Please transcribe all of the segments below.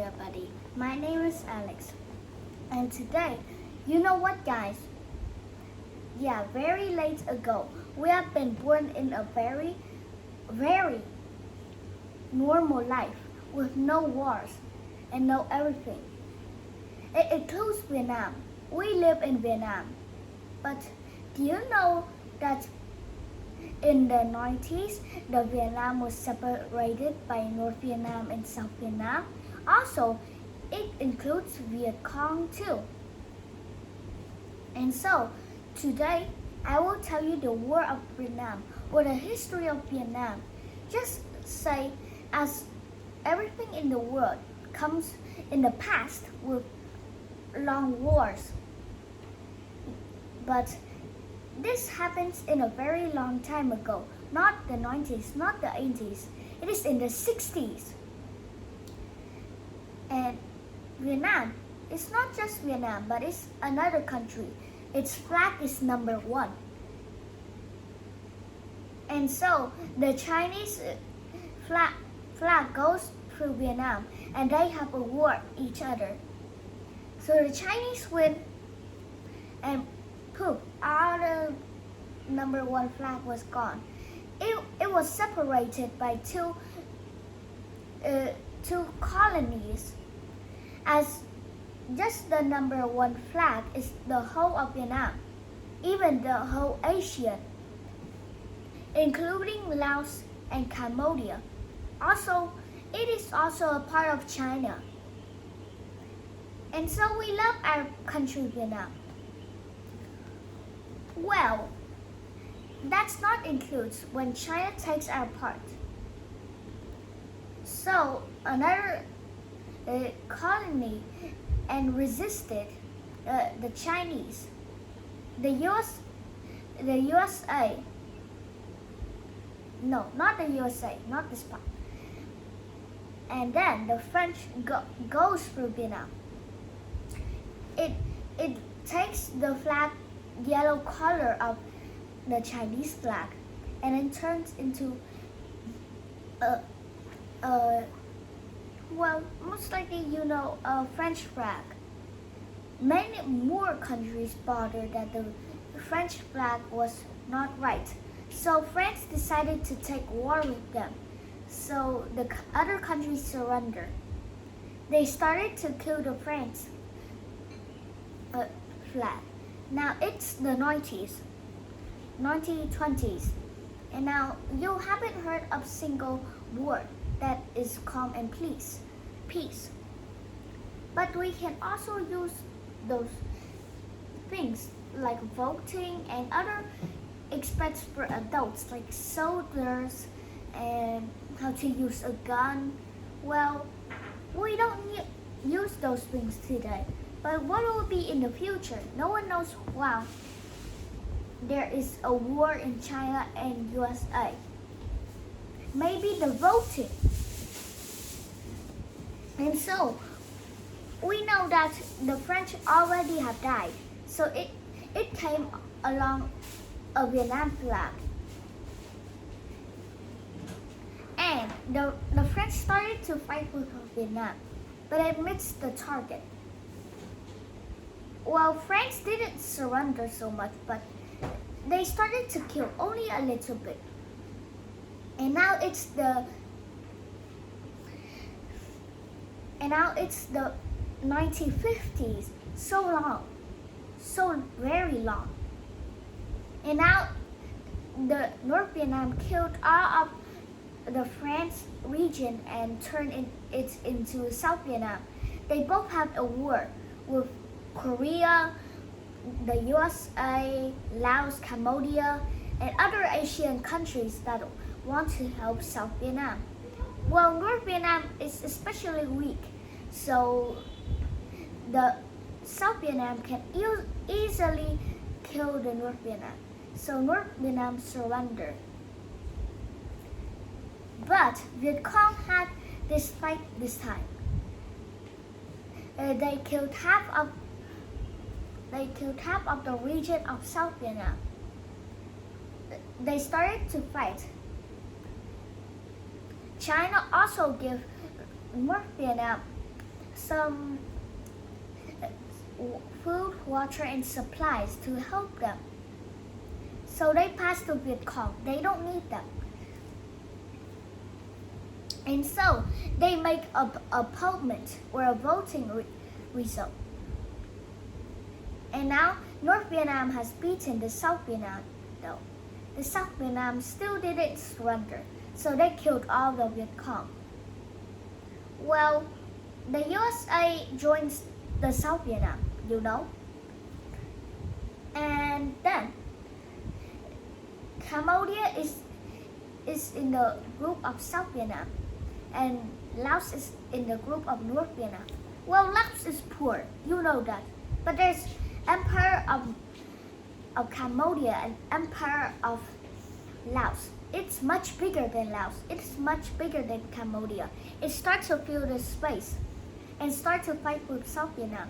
everybody. My name is Alex. And today, you know what, guys? Yeah, very late ago, we have been born in a very normal life with no wars and no everything. It includes Vietnam. We live in Vietnam. But do you know that in the 90s, the Vietnam was separated by North Vietnam and South Vietnam? Also, it includes Viet Cong too. And so, today, I will tell you the War of Vietnam or the history of Vietnam. Just say, as everything in the world comes in the past with long wars. But this happens in a very long time ago, not the 90s, not the 80s. It is in the 60s. And Vietnam, it's not just Vietnam, but it's another country. Its flag is number 1. And so the Chinese flag goes through Vietnam and they have a war each other. So the Chinese win and poof, all the number 1 flag was gone. It was separated by two colonies, as just the number 1 flag is the whole of Vietnam, even the whole Asia, including Laos and Cambodia. Also, it is also a part of China. And so we love our country Vietnam. Well, that's not includes when China takes our part. So another colony and resisted the Chinese, the USA. No, not the USA, not this part. And then the French goes through Vietnam. It takes the flag yellow color of the Chinese flag and then turns into well, most likely a French flag. Many more countries bothered that the French flag was not right. So France decided to take war with them. So the other countries surrendered. They started to kill the French flag. Now it's the 1920s, and now you haven't heard of single word that is calm and peace. But we can also use those things like voting and other aspects for adults like soldiers and how to use a gun. Well, we don't use those things today. But what will be in the future? No one knows. Wow, there is a war in China and USA. Maybe the voting. And so, we know that the French already have died. So it came along a Vietnam flag. And the French started to fight with Vietnam, but it missed the target. Well, France didn't surrender so much, but they started to kill only a little bit. And now it's the 1950s. So long. So very long. And now the North Vietnam killed all of the France region and turned it into South Vietnam. They both have a war with Korea, the USA, Laos, Cambodia, and other Asian countries that want to help South Vietnam. Well, North Vietnam is especially weak, so the South Vietnam can easily kill the North Vietnam. So North Vietnam surrendered. But Viet Cong had this fight this time. They killed half of the region of South Vietnam. They started to fight. China also gave North Vietnam some food, water, and supplies to help them. So they pass to Viet Cong. They don't need them. And so they make a appointment or a voting result. And now North Vietnam has beaten the South Vietnam though. The South Vietnam still didn't surrender, so they killed all the Viet Cong. Well, the USA joins the South Vietnam, you know. And then Cambodia is in the group of South Vietnam, and Laos is in the group of North Vietnam. Well, Laos is poor, you know that. But there's Empire of Cambodia and Empire of Laos. It's much bigger than Laos. It's much bigger than Cambodia. It starts to fill the space and start to fight with South Vietnam.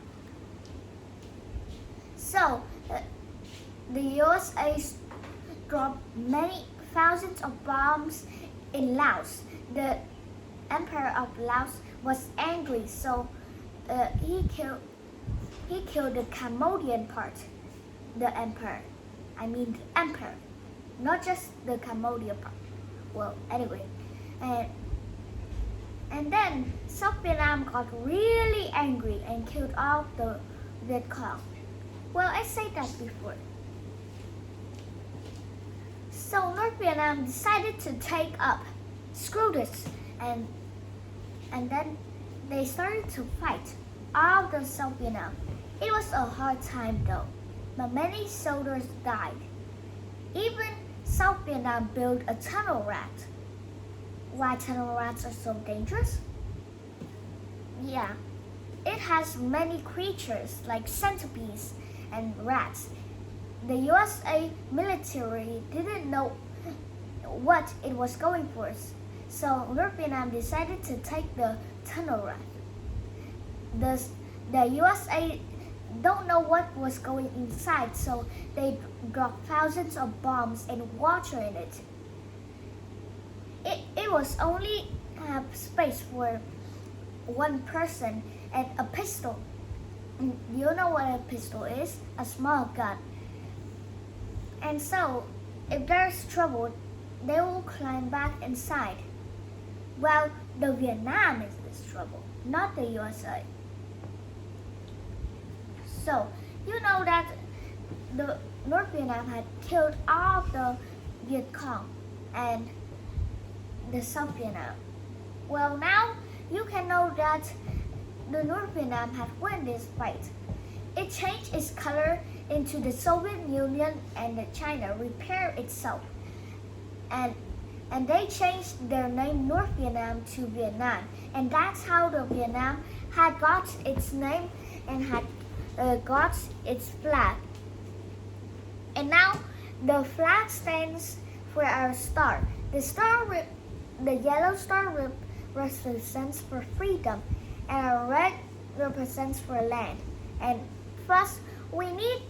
So the USA dropped many thousands of bombs in Laos. The Emperor of Laos was angry, so he killed the Cambodian part, the emperor. I mean the emperor, not just the Cambodia part. Well, anyway, and then South Vietnam got really angry and killed all the Viet Cong. Well, I said that before. So North Vietnam decided to take up, screw this, and then they started to fight all the South Vietnam. It was a hard time though, but many soldiers died. Even South Vietnam built a tunnel rat. Why tunnel rats are so dangerous? Yeah, it has many creatures like centipedes and rats. The USA military didn't know what it was going for, so North Vietnam decided to take the tunnel rat. The USA don't know what was going inside, so they dropped thousands of bombs and water in it. It was only have space for one person and a pistol. You know what a pistol is? A small gun. And so, if there's trouble, they will climb back inside. Well, the Vietnam is this trouble, not the USA. So, you know that the North Vietnam had killed all the Viet Cong and the South Vietnam. Well, now you can know that the North Vietnam had won this fight. It changed its color into the Soviet Union, and China repaired itself. And they changed their name North Vietnam to Vietnam. And that's how the Vietnam had got its name and had got its flag. And now the flag stands for our star. The yellow star represents for freedom, and our red represents for land. And first, we need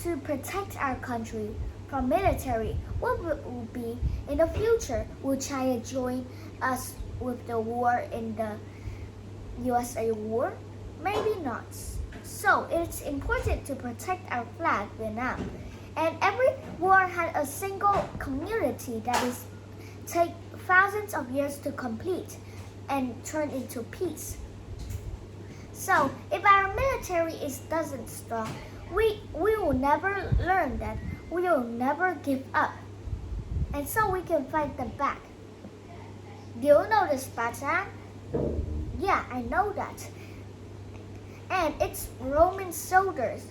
to protect our country from military. What will be in the future? Will China join us with the war in the USA war? Maybe not. So it's important to protect our flag, Vietnam. And every war had a single community that is take thousands of years to complete and turn into peace. So if our military doesn't strong, we will never learn that. We will never give up. And so we can fight them back. Do you know the Spartan? Yeah, I know that. And it's Roman soldiers.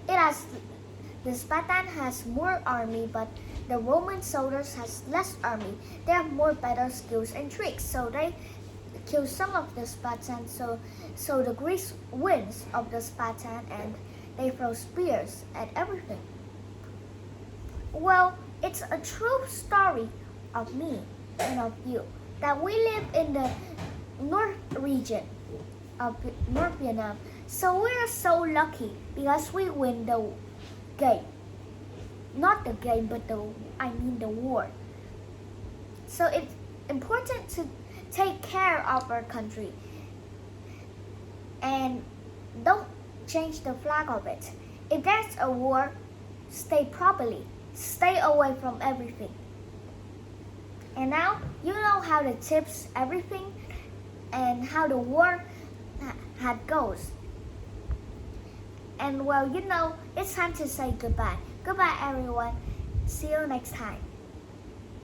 The Spartan has more army, but the Roman soldiers has less army. They have more better skills and tricks, so they kill some of the Spartans. So the Greeks wins of the Spartan, and they throw spears and everything. Well, it's a true story of me and of you that we live in the north region of North Vietnam. So we're so lucky because we win the game. Not the game, but the war. So it's important to take care of our country. and don't change the flag of it. If there's a war, stay properly. Stay away from everything. And now you know how the tips everything and how the war had goes. And well, you know, it's time to say goodbye. Goodbye, everyone. See you next time.